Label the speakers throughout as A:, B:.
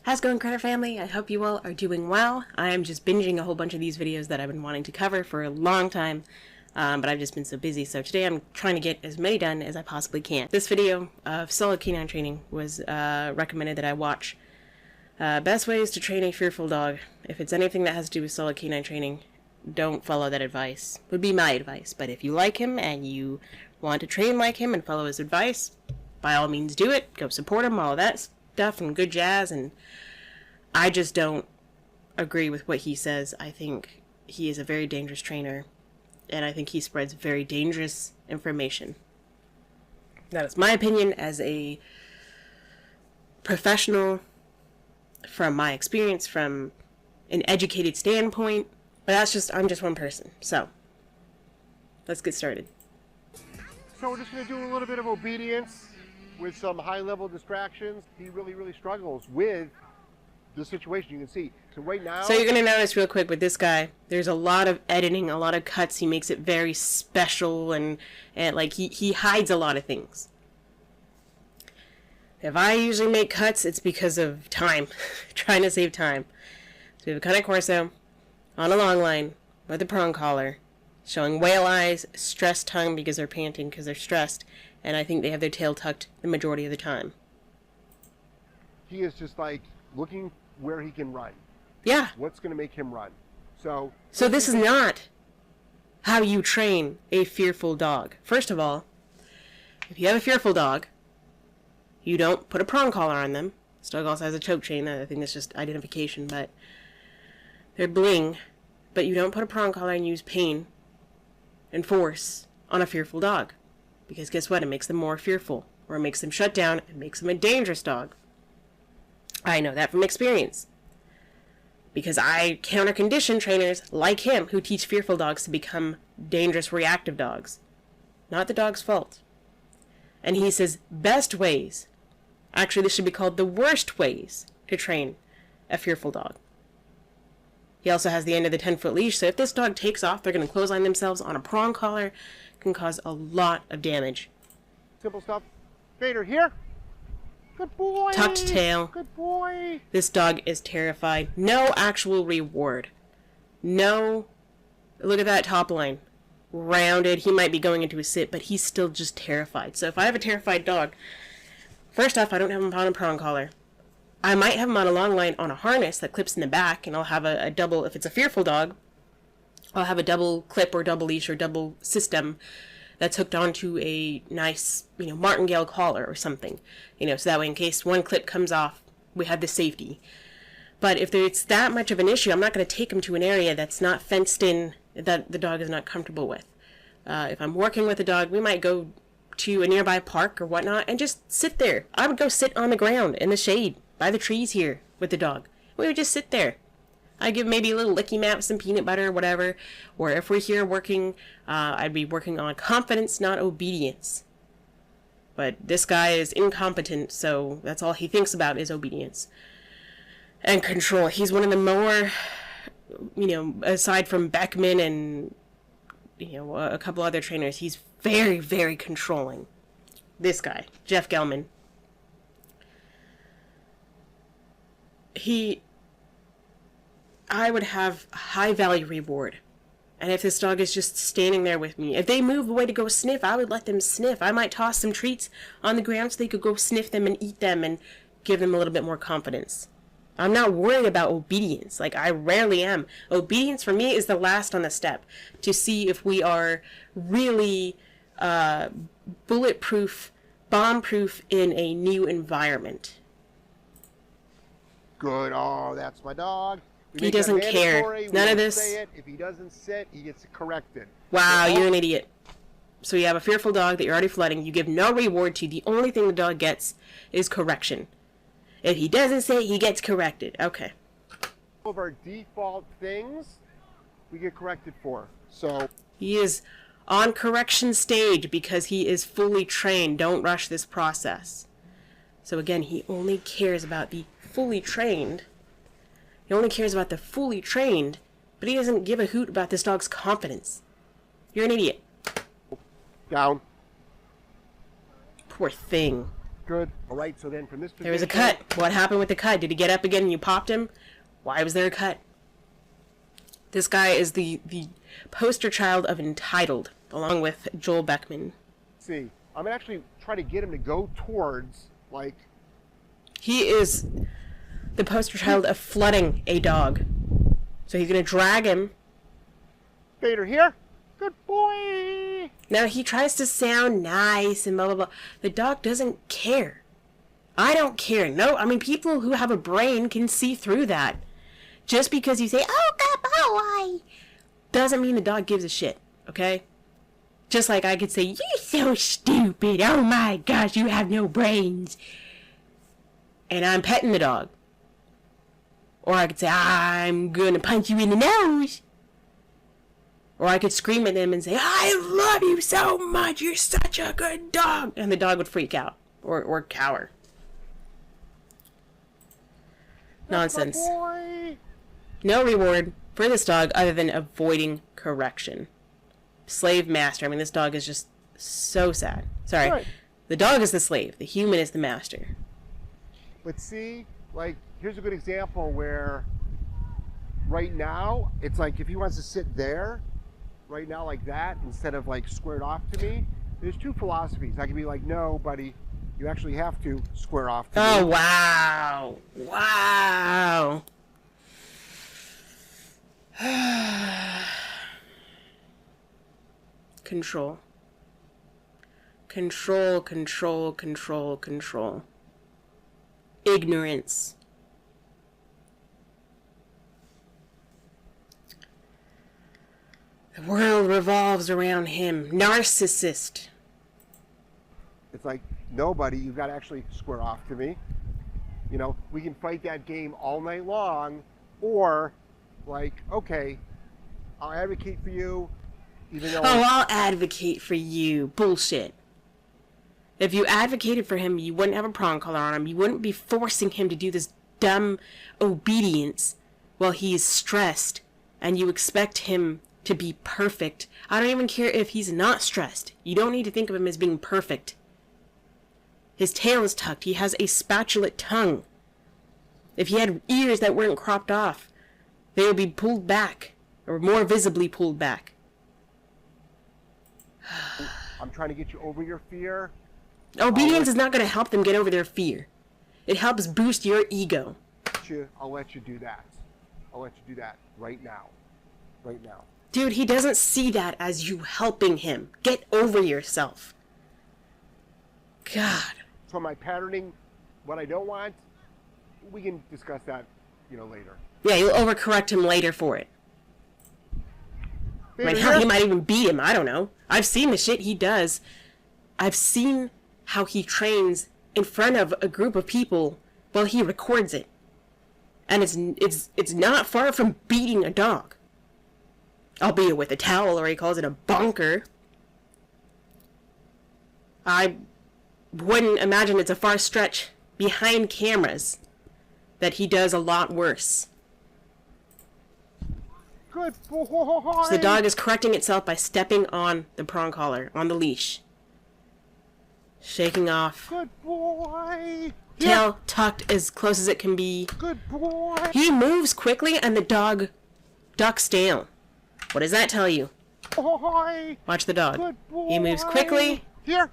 A: How's it going, Critter Family? I hope you all are doing well. I am just binging a whole bunch of these videos that I've been wanting to cover for a long time, but I've just been so busy, so today I'm trying to get as many done as I possibly can. This video of solid canine training was recommended that I watch. Best ways to train a fearful dog. If it's anything that has to do with solid canine training, don't follow that advice. Would be my advice, but if you like him and you want to train like him and follow his advice, by all means do it. Go support him, all that stuff and good jazz. And I just don't agree with what he says. I think he is a very dangerous trainer, and I think he spreads very dangerous information. That is my opinion as a professional, from my experience, from an educated standpoint, but I'm just one person. So let's get started.
B: So we're just going to do a little bit of obedience with some high-level distractions. He really struggles with the situation, you can see. So right now...
A: So you're going to notice real quick with this guy, there's a lot of editing, a lot of cuts. He makes it very special, and like he hides a lot of things. If I usually make cuts, it's because of time. Trying to save time. So we have a kind of Corso on a long line with a prong collar, showing whale eyes, stressed tongue because they're panting because they're stressed, and I think they have their tail tucked the majority of the time.
B: He is just like looking where he can run.
A: Yeah.
B: What's going to make him run? So
A: this is not how you train a fearful dog. First of all, if you have a fearful dog, you don't put a prong collar on them. This dog also has a choke chain. I think that's just identification, but they're bling. But you don't put a prong collar and use pain and force on a fearful dog. Because guess what? It makes them more fearful. Or it makes them shut down. It makes them a dangerous dog. I know that from experience. Because I counter condition trainers like him who teach fearful dogs to become dangerous reactive dogs. Not the dog's fault. And he says best ways. Actually, this should be called the worst ways to train a fearful dog. He also has the end of the 10-foot leash, so if this dog takes off, they're going to clothesline themselves on a prong collar. Can cause a lot of damage.
B: Simple stuff. Vader, here. Good boy.
A: Tucked tail.
B: Good boy.
A: This dog is terrified. No actual reward. No. Look at that top line. Rounded. He might be going into a sit, but he's still just terrified. So if I have a terrified dog, first off, I don't have him on a prong collar. I might have him on a long line on a harness that clips in the back, and I'll have a double, if it's a fearful dog, I'll have a double clip or double leash or double system that's hooked onto a nice, martingale collar or something. So that way in case one clip comes off, we have the safety. But if it's that much of an issue, I'm not going to take him to an area that's not fenced in, that the dog is not comfortable with. If I'm working with a dog, we might go to a nearby park or whatnot and just sit there. I would go sit on the ground in the shade by the trees here with the dog. We would just sit there. I give maybe a little licky mat with some peanut butter or whatever. Or if we're here working, I'd be working on confidence, not obedience. But this guy is incompetent, so that's all he thinks about is obedience. And control. He's one of the more, aside from Beckman and, a couple other trainers, he's very, very controlling. This guy, Jeff Gellman. I would have high value reward. And if this dog is just standing there with me, if they move away to go sniff, I would let them sniff. I might toss some treats on the ground so they could go sniff them and eat them and give them a little bit more confidence. I'm not worried about obedience. Like, I rarely am. Obedience for me is the last on the step to see if we are really bulletproof, bomb-proof in a new environment.
B: Good. Oh, that's my dog.
A: He doesn't care. None of this.
B: If he doesn't sit, he gets corrected.
A: Wow, you're an idiot. So you have a fearful dog that you're already flooding. You give no reward to. The only thing the dog gets is correction. If he doesn't sit, he gets corrected. Okay.
B: All of our default things, we get corrected for. So
A: he is on correction stage because he is fully trained. Don't rush this process. So again, he only cares about the fully trained. He only cares about the fully trained, but he doesn't give a hoot about this dog's confidence. You're an idiot.
B: Down.
A: Poor thing.
B: Good. All right, so then from this position...
A: There was a cut. What happened with the cut? Did he get up again and you popped him? Why was there a cut? This guy is the poster child of entitled, along with Joel Beckman.
B: See, I'm actually trying to get him to go towards, like...
A: He is the poster child of flooding a dog. So he's going to drag him.
B: Vader here. Good boy.
A: Now he tries to sound nice and blah, blah, blah. The dog doesn't care. I don't care. No, I mean, people who have a brain can see through that. Just because you say, oh, good boy, doesn't mean the dog gives a shit, okay? Just like I could say, you're so stupid. Oh my gosh, you have no brains. And I'm petting the dog. Or I could say, I'm gonna punch you in the nose. Or I could scream at him and say, I love you so much. You're such a good dog. And the dog would freak out. Or cower. Nonsense. No reward for this dog other than avoiding correction. Slave master. I mean, this dog is just so sad. Sorry. Right. The dog is the slave. The human is the master.
B: But see, like, here's a good example where right now, it's like if he wants to sit there, right now like that, instead of like squared off to me, there's two philosophies. I can be like, no, buddy, you actually have to square off to me.
A: Oh, wow. Wow. Control. Control, control, control, control. Ignorance. The world revolves around him. Narcissist.
B: It's like, nobody, you've got to actually square off to me. You know, we can fight that game all night long, or like, okay, I'll advocate for you, even though...
A: Oh, I'll advocate for you. Bullshit. If you advocated for him, you wouldn't have a prong collar on him. You wouldn't be forcing him to do this dumb obedience while he's stressed, and you expect him to be perfect. I don't even care if he's not stressed. You don't need to think of him as being perfect. His tail is tucked. He has a spatulate tongue. If he had ears that weren't cropped off, they would be pulled back, or more visibly pulled back.
B: I'm trying to get you over your fear.
A: Obedience is not going to help them get over their fear. It helps boost your ego.
B: I'll let you do that. I'll let you do that right now. Right now.
A: Dude, he doesn't see that as you helping him. Get over yourself. God.
B: So my patterning, what I don't want, we can discuss that, later.
A: Yeah, you'll overcorrect him later for it. I mean, hell, he might even beat him. I don't know. I've seen the shit he does. I've seen how he trains in front of a group of people while he records it. And it's not far from beating a dog. Albeit with a towel, or he calls it a bonker. I wouldn't imagine it's a far stretch behind cameras that he does a lot worse.
B: Good boy!
A: So the dog is correcting itself by stepping on the prong collar, on the leash. Shaking off.
B: Good boy!
A: Tail tucked as close as it can be.
B: Good boy!
A: He moves quickly and the dog ducks down. What does that tell you?
B: Boy.
A: Watch the dog.
B: Good boy.
A: He moves quickly.
B: Here.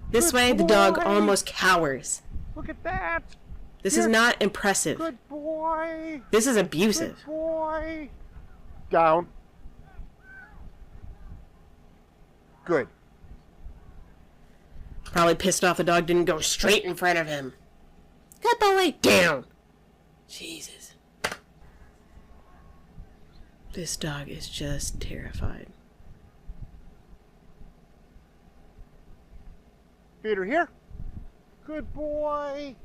A: This
B: Good
A: way, the
B: boy.
A: dog almost cowers.
B: Look at that.
A: This
B: Here.
A: is not impressive.
B: Good boy.
A: This is abusive.
B: Good boy. Down. Good.
A: Probably pissed off the dog didn't go straight in front of him. Good boy. Down. Jesus. This dog is just terrified.
B: Peter, here. Good boy.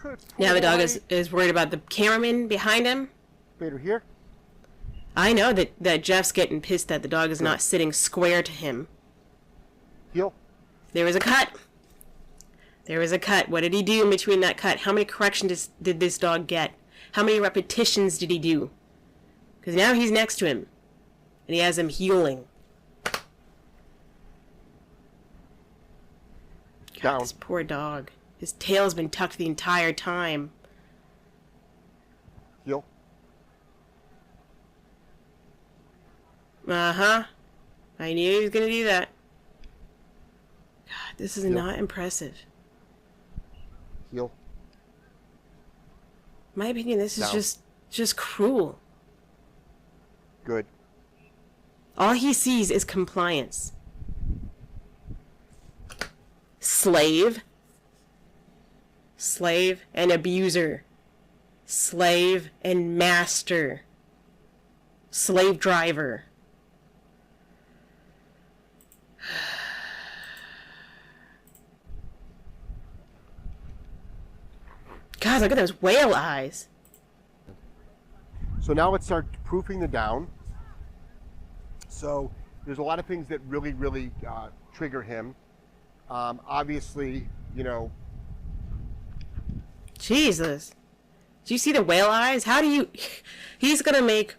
B: Good boy.
A: Now the dog is worried about the cameraman behind him.
B: Peter, here.
A: I know that Jeff's getting pissed that the dog is not sitting square to him.
B: Heel.
A: There was a cut. There was a cut. What did he do in between that cut? How many corrections did this dog get? How many repetitions did he do? Because now he's next to him. And he has him healing.
B: Down.
A: This poor dog. His tail's been tucked the entire time.
B: Heel.
A: Uh-huh. I knew he was gonna do that. God, this is not impressive.
B: Heel.
A: In my opinion, this is
B: Down.
A: just cruel.
B: Good.
A: All he sees is compliance. Slave. Slave and abuser. Slave and master. Slave driver. God, look at those whale eyes.
B: So now let's start proofing the down. So there's a lot of things that really trigger him. Obviously, you know.
A: Jesus. Do you see the whale eyes? How do you... He's gonna make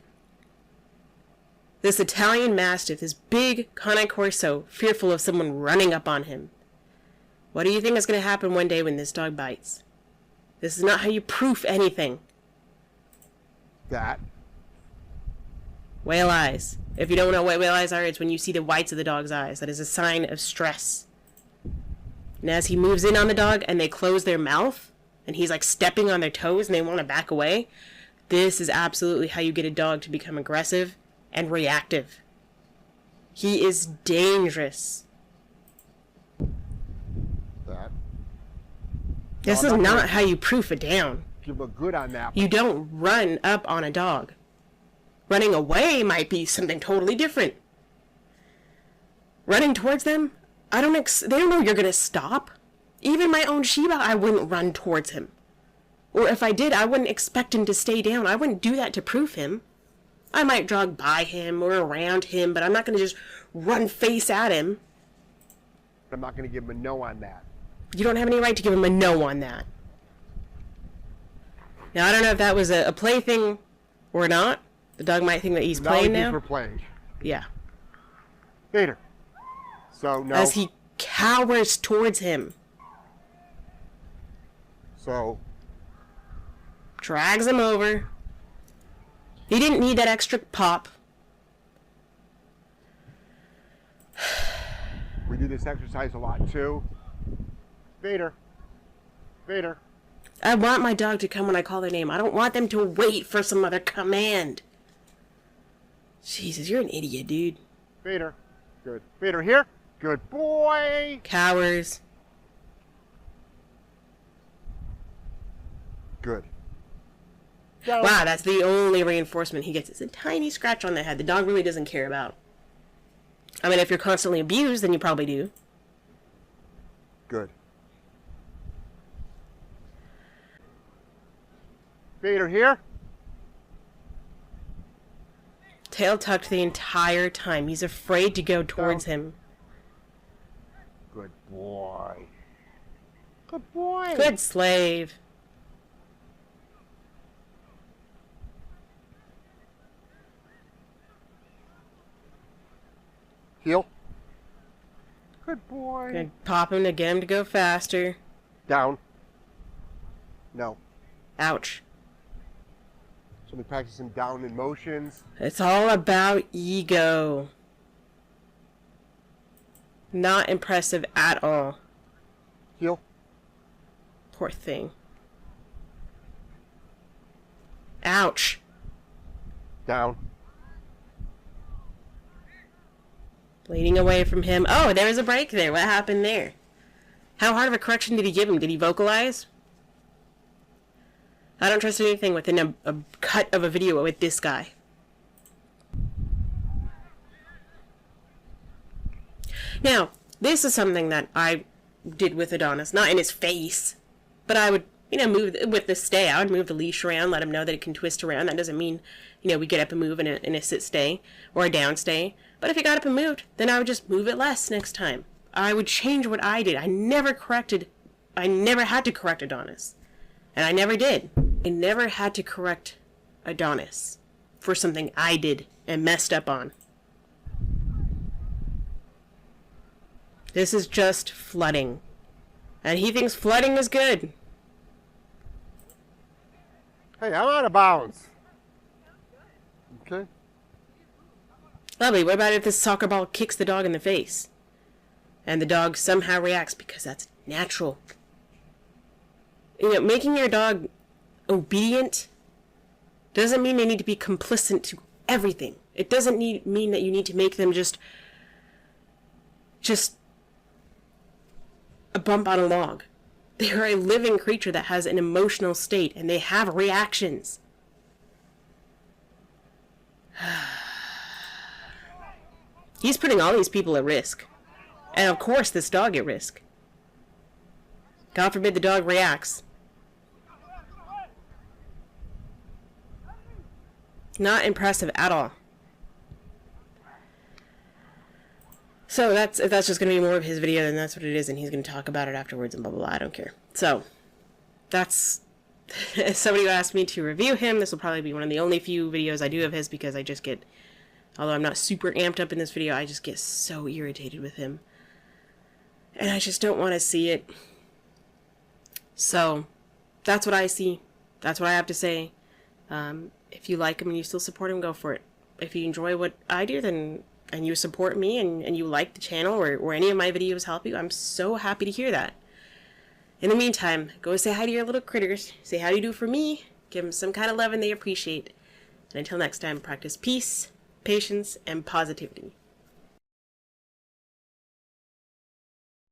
A: this Italian Mastiff, this big Cane Corso, fearful of someone running up on him. What do you think is gonna happen one day when this dog bites? This is not how you proof anything.
B: That.
A: Whale eyes. If you don't know what whale eyes are, it's when you see the whites of the dog's eyes. That is a sign of stress. And as he moves in on the dog and they close their mouth, and he's like stepping on their toes and they want to back away, this is absolutely how you get a dog to become aggressive and reactive. He is dangerous.
B: That.
A: This
B: No,
A: is
B: I'm
A: not
B: gonna
A: how you proof a down.
B: give him a good on that.
A: You don't run up on a dog. Running away might be something totally different. Running towards them, they don't know you're gonna stop. Even my own Shiba, I wouldn't run towards him. Or if I did, I wouldn't expect him to stay down. I wouldn't do that to proof him. I might jog by him or around him, but I'm not gonna just run face at him.
B: I'm not going to give him a no on that.
A: You don't have any right to give him a no on that. Now, I don't know if that was a play thing or not. The dog might think that he's playing now.
B: We're playing.
A: Yeah.
B: Vader. So, no.
A: As he cowers towards him.
B: So.
A: Drags him over. He didn't need that extra pop.
B: We do this exercise a lot, too. Vader. Vader.
A: I want my dog to come when I call their name. I don't want them to wait for some other command. Jesus, you're an idiot, dude.
B: Vader. Good. Vader here. Good boy.
A: Cowers.
B: Good.
A: Wow, that's the only reinforcement he gets. It's a tiny scratch on the head the dog really doesn't care about. I mean, if you're constantly abused, then you probably do.
B: Good. Vader here.
A: Tail tucked the entire time. He's afraid to go towards him.
B: Good boy. Good boy.
A: Good slave.
B: Heel. Good boy.
A: Gonna pop him to get him to go faster.
B: Down. No.
A: Ouch.
B: So we practice some down in motions.
A: It's all about ego. Not impressive at all.
B: Heel.
A: Poor thing. Ouch.
B: Down.
A: Bleeding away from him. Oh, there was a break there. What happened there? How hard of a correction did he give him? Did he vocalize? I don't trust anything within a cut of a video with this guy. Now, this is something that I did with Adonis. Not in his face, but I would, move with the stay. I would move the leash around, let him know that it can twist around. That doesn't mean, we get up and move in a sit stay or a down stay. But if he got up and moved, then I would just move it less next time. I would change what I did. I never had to correct Adonis. And I never did. I never had to correct Adonis for something I did and messed up on. This is just flooding. And he thinks flooding is good.
B: Hey, I'm out of bounds. Okay.
A: Lovely. What about if this soccer ball kicks the dog in the face? And the dog somehow reacts because that's natural. You know, making your dog obedient doesn't mean they need to be complicit to everything. It doesn't mean that you need to make them just a bump on a log. They are a living creature that has an emotional state, and they have reactions. He's putting all these people at risk. And of course this dog at risk. God forbid the dog reacts. Not impressive at all. So if that's just going to be more of his video, then that's what it is, and he's going to talk about it afterwards and blah, blah, blah. I don't care. So, that's... If somebody asked me to review him, this will probably be one of the only few videos I do of his, because I just get... Although I'm not super amped up in this video, I just get so irritated with him. And I just don't want to see it. So, that's what I see. That's what I have to say. If you like him and you still support him, go for it. If you enjoy what I do, then... and you support me and you like the channel or any of my videos help you, I'm so happy to hear that. In the meantime, go say hi to your little critters. Say how do you do for me. Give them some kind of love and they appreciate. And until next time, practice peace, patience, and positivity.